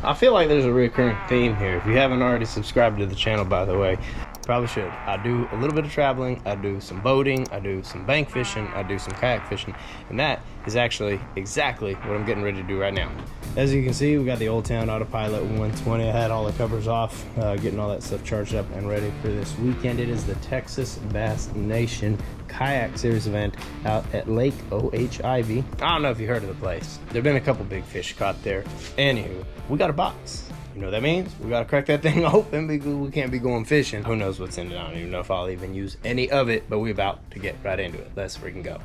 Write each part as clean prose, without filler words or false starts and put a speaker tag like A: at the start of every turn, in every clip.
A: I feel like there's a recurring theme here. If you haven't already subscribed to the channel, by the way, probably should. I do a little bit of traveling, I do some boating, I do some bank fishing, I do some kayak fishing, and that is actually exactly what I'm getting ready to do right now. As you can see, we got the Old Town Autopilot 120. I had all the covers off, getting all that stuff charged up and ready for this weekend. It is the Texas Bass Nation Kayak Series event out at Lake OHIV. I don't know if you heard of the place. There've been a couple big fish caught there. Anywho, we got a box. You know what that means? We gotta crack that thing open because we can't be going fishing. Who knows what's in it? I don't even know if I'll even use any of it, but we're about to get right into it. Let's freaking go.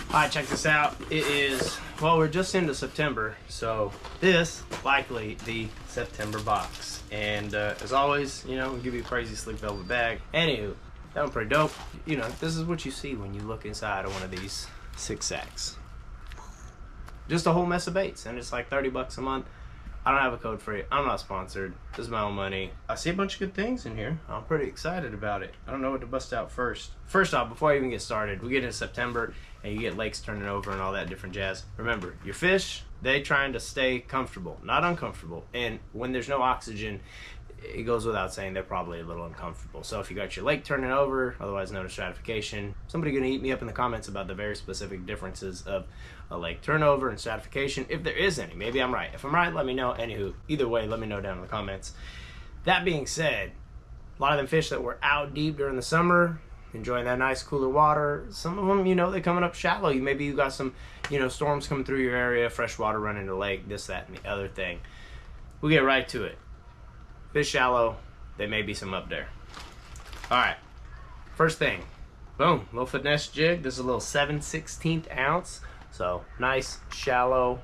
A: Alright, check this out. It is, well, we're just into September, so this likely the September box. And as always, you know, we'll give you a crazy sleek velvet bag. Anywho, that one pretty dope. You know, this is what you see when you look inside of one of these 6-sacks. Just a whole mess of baits, and it's like 30 bucks a month. I don't have a code for it. I'm not sponsored. This is my own money. I see a bunch of good things in here. I'm pretty excited about it. I don't know what to bust out first. First off, before I even get started, we get into September and you get lakes turning over and all that different jazz. Remember, your fish, they trying to stay comfortable, not uncomfortable. And when there's no oxygen, it goes without saying they're probably a little uncomfortable. So if you got your lake turning over, otherwise known as stratification, somebody gonna eat me up in the comments about the very specific differences of a lake turnover and stratification, if there is any. Maybe I'm right. If I'm right, let me know. Anywho, either way, let me know down in the comments. That being said, a lot of them fish that were out deep during the summer, enjoying that nice cooler water, some of them, you know, they're coming up shallow. Maybe you got some, you know, storms coming through your area, fresh water running the lake, this, that, and the other thing. We'll get right to it. Fish shallow, there may be some up there. All right, first thing, boom, little finesse jig. This is a little 7/16 ounce, so nice shallow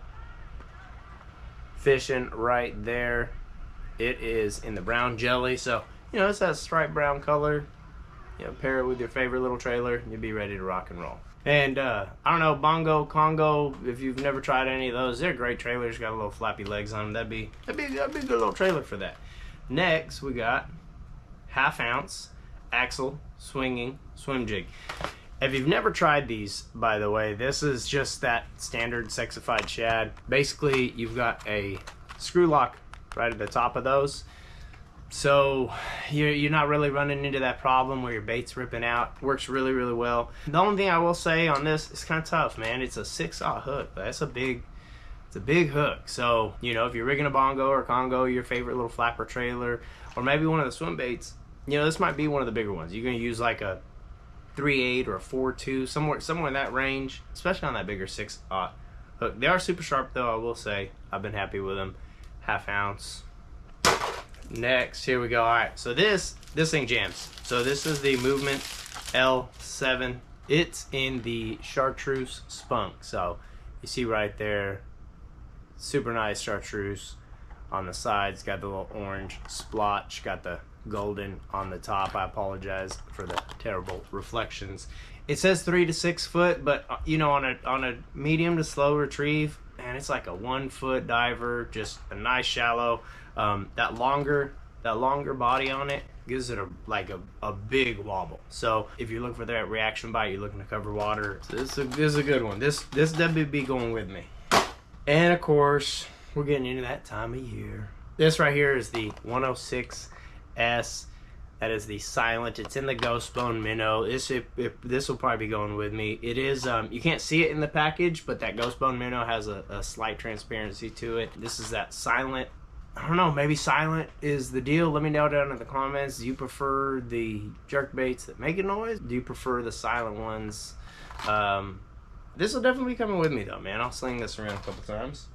A: fishing right there. It is in the brown jelly, so you know it's that striped brown color. You know, pair it with your favorite little trailer, and you'll be ready to rock and roll. And I don't know, Bongo, Congo, if you've never tried any of those, they're great trailers. Got a little flappy legs on them. That'd be a good little trailer for that. Next, we got 1/2 ounce axle swinging swim jig. If you've never tried these, by the way, this is just that standard sexified shad. Basically, you've got a screw lock right at the top of those. So you're not really running into that problem where your bait's ripping out. Works really, really well. The only thing I will say on this, it's kind of tough, man. It's a 6/0 hook, but that's it's a big hook. So, you know, if you're rigging a Bongo or Congo, your favorite little flapper trailer, or maybe one of the swim baits, you know, this might be one of the bigger ones. You're going to use like a 3/8 or a 4/2, somewhere in that range, especially on that bigger 6/0 hook. They are super sharp though, I will say. I've been happy with them. 1/2 ounce. Next, here we go. All right, so this thing jams. So this is the Movement L7. It's in the chartreuse spunk. So you see right there, super nice chartreuse on the sides. Got the little orange splotch. Got the golden on the top. I apologize for the terrible reflections. It says 3 to 6 foot, but you know, on a medium to slow retrieve, and it's like a 1 foot diver, just a nice shallow. That longer body on it gives it a big wobble. So if you're looking for that reaction bite, you're looking to cover water, this is a good one. This WB going with me. And of course, we're getting into that time of year. This right here is the 106S. That is the silent. It's in the Ghost Bone minnow. This will probably be going with me. It is, you can't see it in the package, but that Ghost Bone minnow has a slight transparency to it. This is that silent. I don't know, maybe silent is the deal. Let me know down in the comments. Do you prefer the jerk baits that make a noise? Do you prefer the silent ones? This will definitely be coming with me though, man. I'll sling this around a couple times.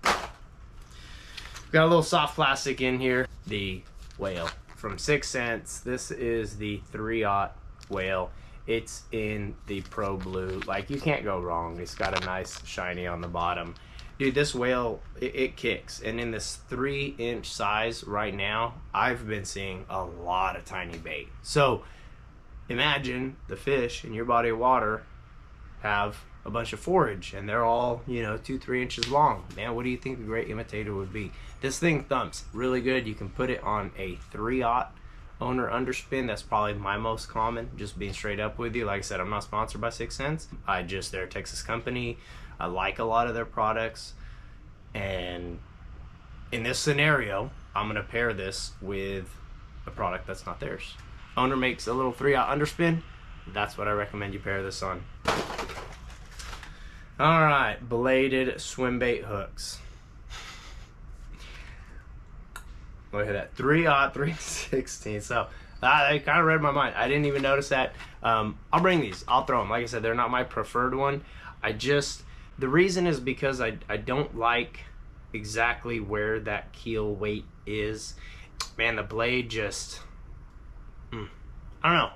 A: Got a little soft plastic in here. The whale from 6 cents. This is the 3/0 whale. It's in the Pro Blue. Like, you can't go wrong. It's got a nice shiny on the bottom. Dude, this whale, it kicks. And in this 3-inch size right now, I've been seeing a lot of tiny bait. So imagine the fish in your body of water have a bunch of forage, and they're all, you know, 2-3 inches long. Man, what do you think a great imitator would be? This thing thumps really good. You can put it on a 3/0 owner underspin. That's probably my most common, just being straight up with you. Like I said, I'm not sponsored by 6 cents. They're a Texas company. I like a lot of their products, and in this scenario, I'm gonna pair this with a product that's not theirs. Owner makes a little 3/0 underspin. That's what I recommend you pair this on. All right, bladed swim bait hooks. Look at that, 3/0 3/16. So they kind of read my mind. I didn't even notice that. I'll bring these. I'll throw them. Like I said, they're not my preferred one. The reason is because I don't like exactly where that keel weight is. Man, the blade just, I don't know.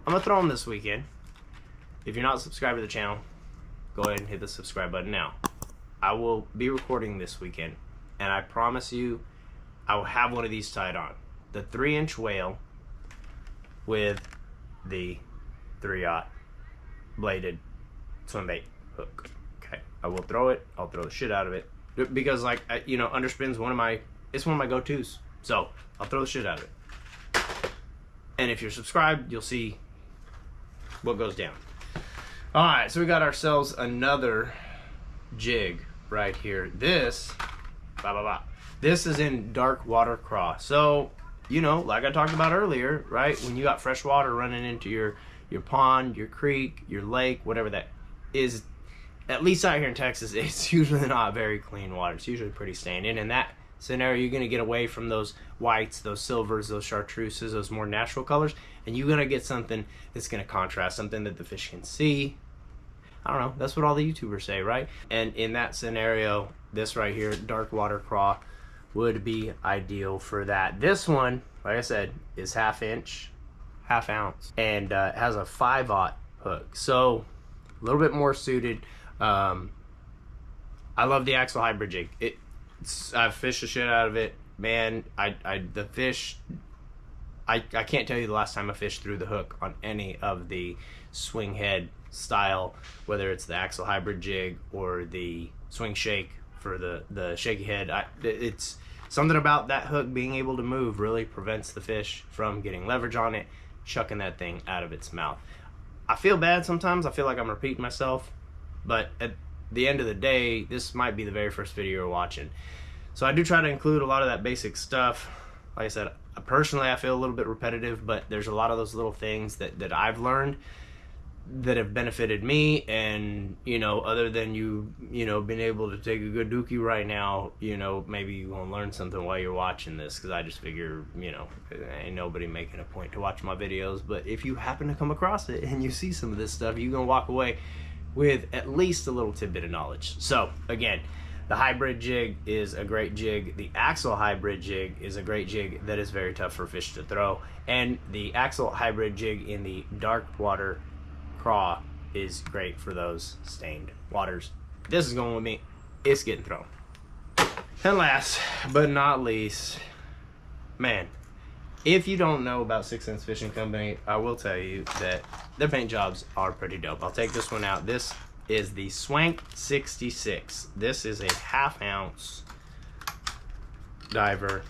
A: I'm gonna throw them this weekend. If you're not subscribed to the channel, go ahead and hit the subscribe button now. I will be recording this weekend, and I promise you I will have one of these tied on. The 3-inch whale with the 3/0 bladed swim bait hook. Okay, I will throw it. I'll throw the shit out of it because, like, you know, underspin's one of my go-tos. So I'll throw the shit out of it. And if you're subscribed, you'll see what goes down. All right, so we got ourselves another jig right here. This is in dark water craw. So, you know, like I talked about earlier, right? When you got fresh water running into your pond, your creek, your lake, whatever that is, at least out here in Texas, it's usually not very clean water. It's usually pretty stained. And in that scenario, you're gonna get away from those whites, those silvers, those chartreuses, those more natural colors, and you're gonna get something that's gonna contrast, something that the fish can see. I don't know, that's what all the YouTubers say, right? And in that scenario, this right here, dark water craw, would be ideal for that. This one, like I said, is 1/2 ounce, and has a 5/0 hook, so a little bit more suited. I love the Axle Hybrid jig. I've fished the shit out of it, man. The fish, I can't tell you the last time I fished through the hook on any of the swing head style, whether it's the Axle Hybrid jig or the swing shake for the shaky head. It's something about that hook being able to move really prevents the fish from getting leverage on it, chucking that thing out of its mouth. I feel bad sometimes. I feel like I'm repeating myself, but at the end of the day, this might be the very first video you're watching. So I do try to include a lot of that basic stuff. Like I said, personally, I feel a little bit repetitive, but there's a lot of those little things that I've learned that have benefited me. And, you know, other than you know, being able to take a good dookie right now, you know, maybe you won't learn something while you're watching this, because I just figure, you know, ain't nobody making a point to watch my videos. But if you happen to come across it and you see some of this stuff, you're gonna walk away with at least a little tidbit of knowledge. So again, the hybrid jig is a great jig. The Axle Hybrid jig is a great jig that is very tough for fish to throw. And the Axle Hybrid jig in the dark water craw is great for those stained waters. This is going with me. It's getting thrown. And last but not least, man, if you don't know about 6 Cents Fishing Company, I will tell you that their paint jobs are pretty dope. I'll take this one out. This is the Swank 66. This is a 1/2 ounce diver.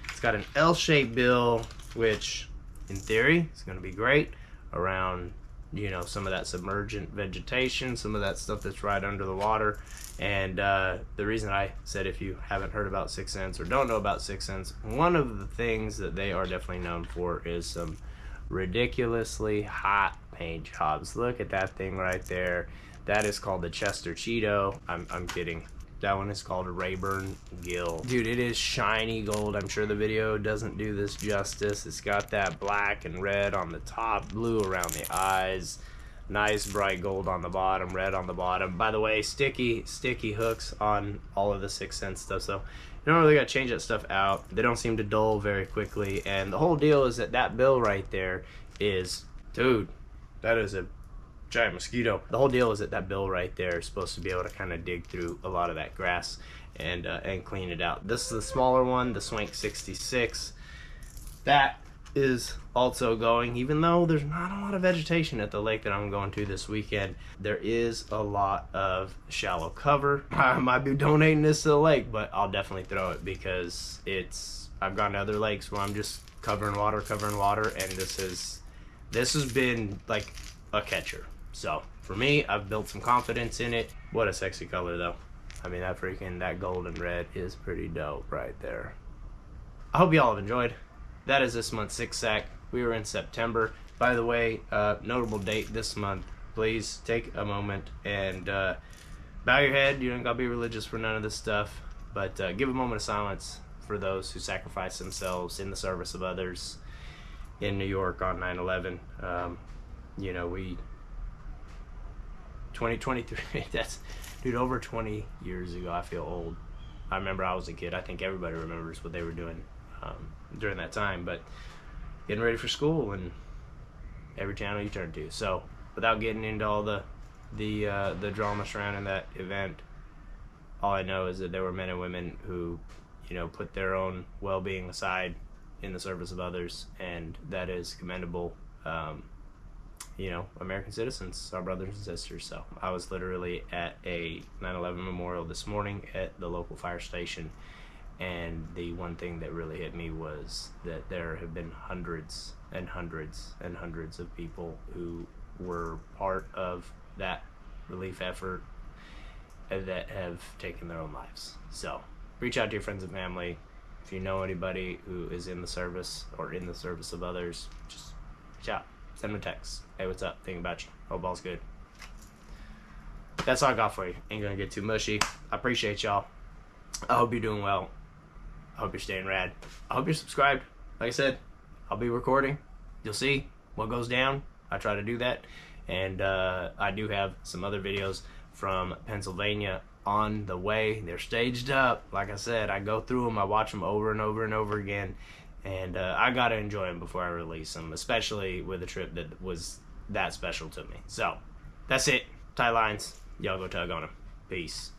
A: It's got an L-shaped bill, which in theory is going to be great around, you know, some of that submergent vegetation, some of that stuff that's right under the water. And the reason I said, if you haven't heard about 6 Cents or don't know about 6 Cents, one of the things that they are definitely known for is some ridiculously hot paint jobs. Look at that thing right there. That is called the Chester Cheeto. I'm kidding. That one is called a Rayburn Gill. Dude, it is shiny gold. I'm sure the video doesn't do this justice. It's got that black and red on the top, blue around the eyes, nice bright gold on the bottom, red on the bottom. By the way, sticky hooks on all of the 6 Cents stuff, so you don't really got to change that stuff out. They don't seem to dull very quickly. And the whole deal is that bill right there is, dude, that is a giant mosquito. The whole deal is that bill right there is supposed to be able to kind of dig through a lot of that grass and clean it out. This is the smaller one, the Swank 66. That is also going, even though there's not a lot of vegetation at the lake that I'm going to this weekend, there is a lot of shallow cover. I might be donating this to the lake, but I'll definitely throw it because I've gone to other lakes where I'm just covering water, and this has been like a catcher. So for me, I've built some confidence in it. What a sexy color though. I mean, that gold and red is pretty dope right there. I hope y'all have enjoyed. That is this month's 6-sack. We were in September. By the way, notable date this month. Please take a moment and bow your head. You don't gotta be religious for none of this stuff, but give a moment of silence for those who sacrificed themselves in the service of others in New York on 9/11. You know, 2023, that's, dude, over 20 years ago. I feel old. I remember I was a kid. I think everybody remembers what they were doing during that time, but getting ready for school and every channel you turn to. So without getting into all the drama surrounding that event, all I know is that there were men and women who, you know, put their own well-being aside in the service of others, and that is commendable. You know, American citizens, our brothers and sisters. So I was literally at a 9/11 memorial this morning at the local fire station, and the one thing that really hit me was that there have been hundreds and hundreds and hundreds of people who were part of that relief effort that have taken their own lives. So reach out to your friends and family. If you know anybody who is in the service or in the service of others, just reach out. Send them a text. Hey, what's up? Thinking about you. Hope all's good. That's all I got for you. Ain't gonna get too mushy. I appreciate y'all. I hope you're doing well. I hope you're staying rad. I hope you're subscribed. Like I said, I'll be recording. You'll see what goes down. I try to do that. And I do have some other videos from Pennsylvania on the way. They're staged up. Like I said, I go through them. I watch them over and over and over again. And I gotta enjoy them before I release them, especially with a trip that was that special to me. So that's it. Tie lines. Y'all go tug on them. Peace.